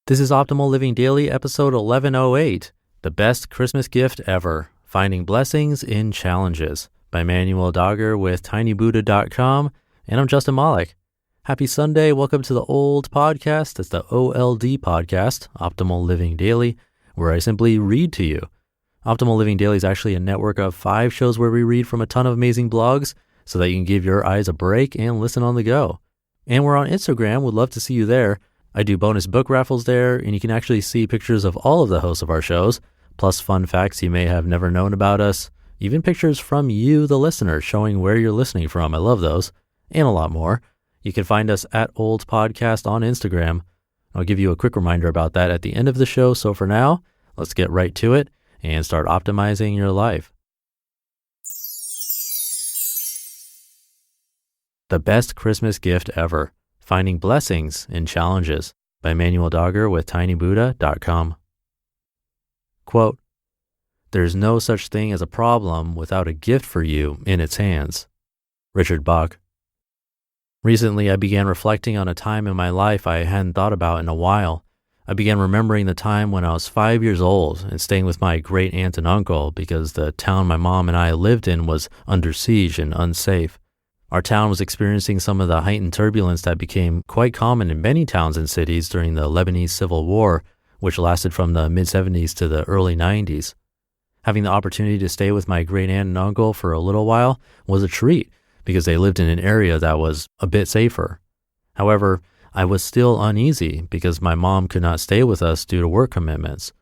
This is Optimal Living Daily, episode 1108, The Best Christmas Gift Ever, Finding Blessings in Challenges, by Emmanuel Dagher with tinybuddha.com, and I'm Justin Malik. Happy Sunday, welcome to the old podcast. It's the OLD podcast, Optimal Living Daily, where I simply read to you. Optimal Living Daily is actually a network of 5 shows where we read from a ton of amazing blogs so that you can give your eyes a break and listen on the go. And we're on Instagram. Would love to see you there. I do bonus book raffles there, and you can actually see pictures of all of the hosts of our shows, plus fun facts you may have never known about us, even pictures from you, the listener, showing where you're listening from. I love those, and a lot more. You can find us at Old Podcast on Instagram. I'll give you a quick reminder about that at the end of the show. So for now, let's get right to it and start optimizing your life. The Best Christmas Gift Ever, Finding Blessings in Challenges, by Emmanuel Dagher with tinybuddha.com. Quote, "There's no such thing as a problem without a gift for you in its hands." Richard Bach. Recently, I began reflecting on a time in my life I hadn't thought about in a while. I began remembering the time when I was 5 years old and staying with my great aunt and uncle because the town my mom and I lived in was under siege and unsafe. Our town was experiencing some of the heightened turbulence that became quite common in many towns and cities during the Lebanese Civil War, which lasted from the mid-70s to the early 90s. Having the opportunity to stay with my great aunt and uncle for a little while was a treat because they lived in an area that was a bit safer. However, I was still uneasy because my mom could not stay with us due to work commitments.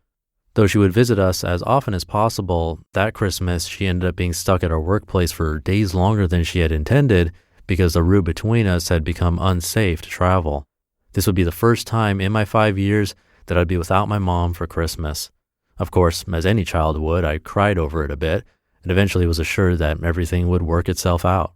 Though she would visit us as often as possible, that Christmas she ended up being stuck at our workplace for days longer than she had intended because the route between us had become unsafe to travel. This would be the first time in my 5 years that I'd be without my mom for Christmas. Of course, as any child would, I cried over it a bit and eventually was assured that everything would work itself out.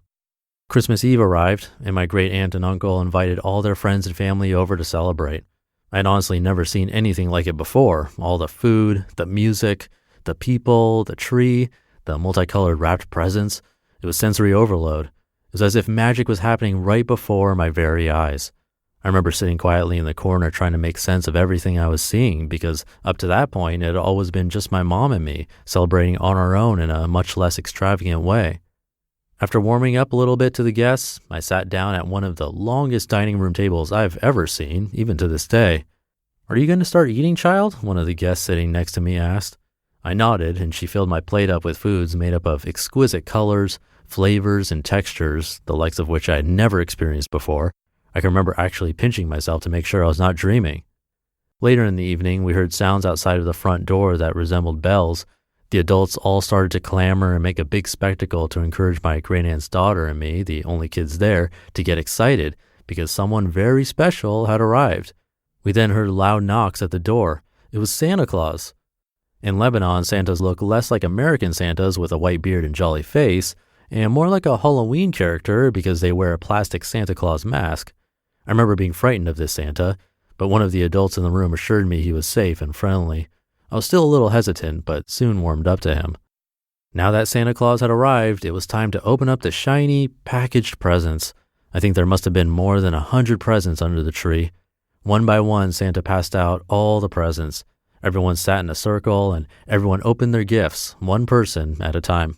Christmas Eve arrived, and my great aunt and uncle invited all their friends and family over to celebrate. I'd honestly never seen anything like it before. All the food, the music, the people, the tree, the multicolored wrapped presents. It was sensory overload. It was as if magic was happening right before my very eyes. I remember sitting quietly in the corner trying to make sense of everything I was seeing because up to that point, it had always been just my mom and me celebrating on our own in a much less extravagant way. After warming up a little bit to the guests, I sat down at one of the longest dining room tables I've ever seen, even to this day. "Are you going to start eating, child?" one of the guests sitting next to me asked. I nodded, and she filled my plate up with foods made up of exquisite colors, flavors, and textures, the likes of which I had never experienced before. I can remember actually pinching myself to make sure I was not dreaming. Later in the evening, we heard sounds outside of the front door that resembled bells. The adults all started to clamor and make a big spectacle to encourage my great-aunt's daughter and me, the only kids there, to get excited because someone very special had arrived. We then heard loud knocks at the door. It was Santa Claus. In Lebanon, Santas look less like American Santas with a white beard and jolly face, and more like a Halloween character because they wear a plastic Santa Claus mask. I remember being frightened of this Santa, but one of the adults in the room assured me he was safe and friendly. I was still a little hesitant, but soon warmed up to him. Now that Santa Claus had arrived, it was time to open up the shiny, packaged presents. I think there must have been more than 100 presents under the tree. One by one, Santa passed out all the presents. Everyone sat in a circle, and everyone opened their gifts, one person at a time.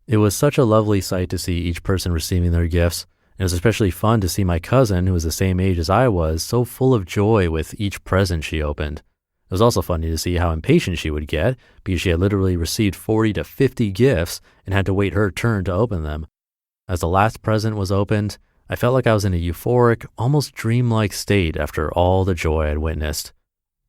It was such a lovely sight to see each person receiving their gifts. It was especially fun to see my cousin, who was the same age as I was, so full of joy with each present she opened. It was also funny to see how impatient she would get because she had literally received 40 to 50 gifts and had to wait her turn to open them. As the last present was opened, I felt like I was in a euphoric, almost dreamlike state after all the joy I'd witnessed.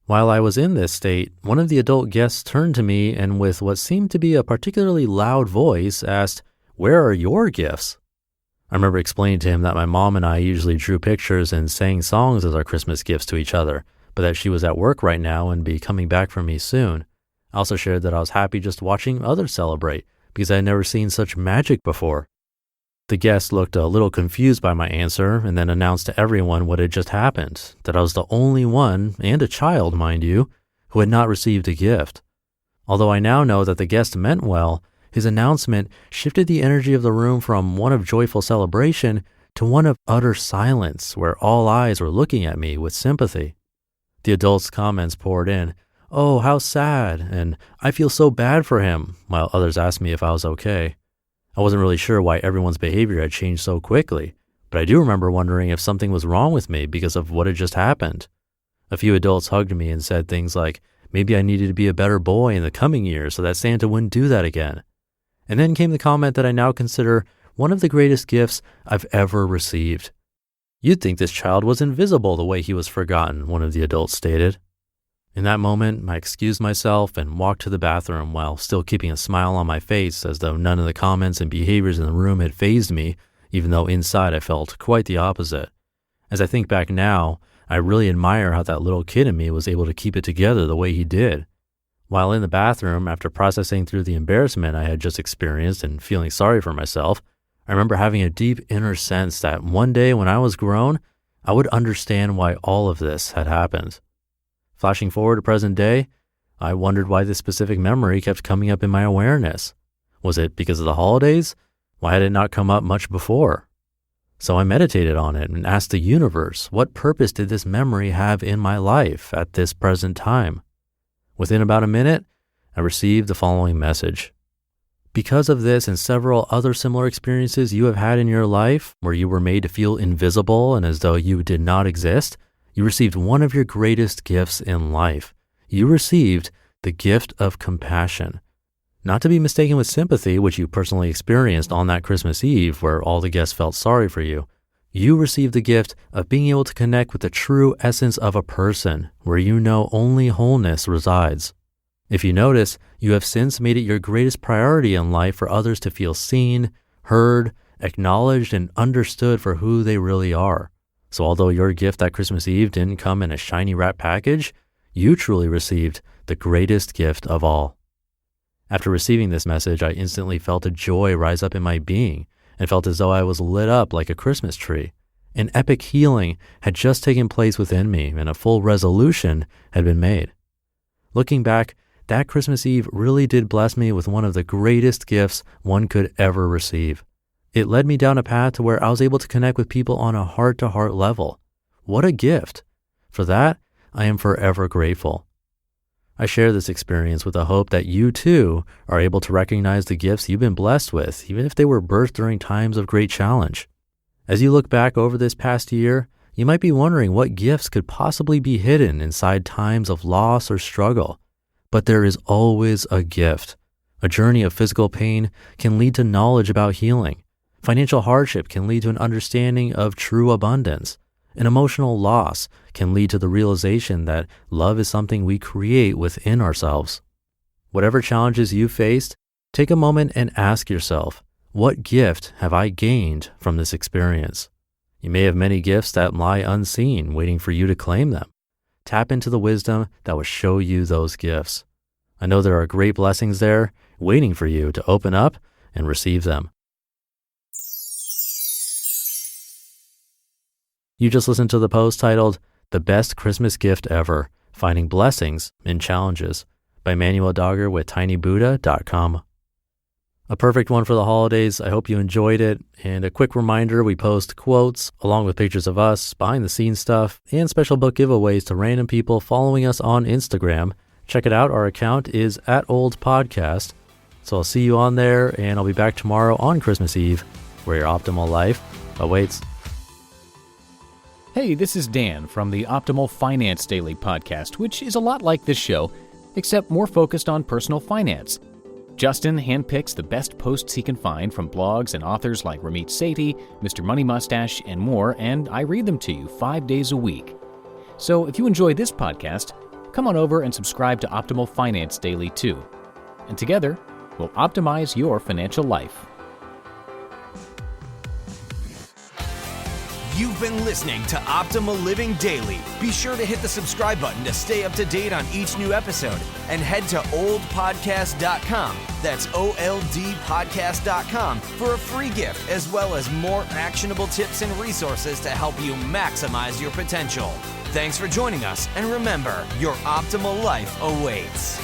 While I was in this state, one of the adult guests turned to me and with what seemed to be a particularly loud voice asked, "Where are your gifts?" I remember explaining to him that my mom and I usually drew pictures and sang songs as our Christmas gifts to each other, but that she was at work right now and be coming back for me soon. I also shared that I was happy just watching others celebrate because I had never seen such magic before. The guest looked a little confused by my answer and then announced to everyone what had just happened, that I was the only one, and a child, mind you, who had not received a gift. Although I now know that the guest meant well, his announcement shifted the energy of the room from one of joyful celebration to one of utter silence where all eyes were looking at me with sympathy. The adults' comments poured in. "Oh, how sad," and "I feel so bad for him," while others asked me if I was okay. I wasn't really sure why everyone's behavior had changed so quickly, but I do remember wondering if something was wrong with me because of what had just happened. A few adults hugged me and said things like, maybe I needed to be a better boy in the coming years so that Santa wouldn't do that again. And then came the comment that I now consider one of the greatest gifts I've ever received. "You'd think this child was invisible the way he was forgotten," one of the adults stated. In that moment, I excused myself and walked to the bathroom while still keeping a smile on my face, as though none of the comments and behaviors in the room had fazed me, even though inside I felt quite the opposite. As I think back now, I really admire how that little kid in me was able to keep it together the way he did. While in the bathroom, after processing through the embarrassment I had just experienced and feeling sorry for myself, I remember having a deep inner sense that one day when I was grown, I would understand why all of this had happened. Flashing forward to present day, I wondered why this specific memory kept coming up in my awareness. Was it because of the holidays? Why had it not come up much before? So I meditated on it and asked the universe, what purpose did this memory have in my life at this present time? Within about a minute, I received the following message. Because of this and several other similar experiences you have had in your life, where you were made to feel invisible and as though you did not exist, you received one of your greatest gifts in life. You received the gift of compassion. Not to be mistaken with sympathy, which you personally experienced on that Christmas Eve, where all the guests felt sorry for you. You received the gift of being able to connect with the true essence of a person, where you know only wholeness resides. If you notice, you have since made it your greatest priority in life for others to feel seen, heard, acknowledged, and understood for who they really are. So although your gift that Christmas Eve didn't come in a shiny wrap package, you truly received the greatest gift of all. After receiving this message, I instantly felt a joy rise up in my being and felt as though I was lit up like a Christmas tree. An epic healing had just taken place within me and a full resolution had been made. Looking back, that Christmas Eve really did bless me with one of the greatest gifts one could ever receive. It led me down a path to where I was able to connect with people on a heart-to-heart level. What a gift! For that, I am forever grateful. I share this experience with the hope that you too are able to recognize the gifts you've been blessed with, even if they were birthed during times of great challenge. As you look back over this past year, you might be wondering what gifts could possibly be hidden inside times of loss or struggle. But there is always a gift. A journey of physical pain can lead to knowledge about healing. Financial hardship can lead to an understanding of true abundance. An emotional loss can lead to the realization that love is something we create within ourselves. Whatever challenges you faced, take a moment and ask yourself, what gift have I gained from this experience? You may have many gifts that lie unseen, waiting for you to claim them. Tap into the wisdom that will show you those gifts. I know there are great blessings there, waiting for you to open up and receive them. You just listened to the post titled, The Best Christmas Gift Ever, Finding Blessings in Challenges, by Emmanuel Dagher with tinybuddha.com. A perfect one for the holidays. I hope you enjoyed it. And a quick reminder, we post quotes along with pictures of us, behind the scenes stuff, and special book giveaways to random people following us on Instagram. Check it out. Our account is @oldpodcast. So I'll see you on there, and I'll be back tomorrow on Christmas Eve, where your optimal life awaits. Hey, this is Dan from the Optimal Finance Daily podcast, which is a lot like this show, except more focused on personal finance. Justin handpicks the best posts he can find from blogs and authors like Ramit Sethi, Mr. Money Mustache, and more, and I read them to you 5 days a week. So if you enjoy this podcast, come on over and subscribe to Optimal Finance Daily too. And together, we'll optimize your financial life. You've been listening to Optimal Living Daily. Be sure to hit the subscribe button to stay up to date on each new episode and head to oldpodcast.com. That's OLDpodcast.com for a free gift as well as more actionable tips and resources to help you maximize your potential. Thanks for joining us, and remember, your optimal life awaits.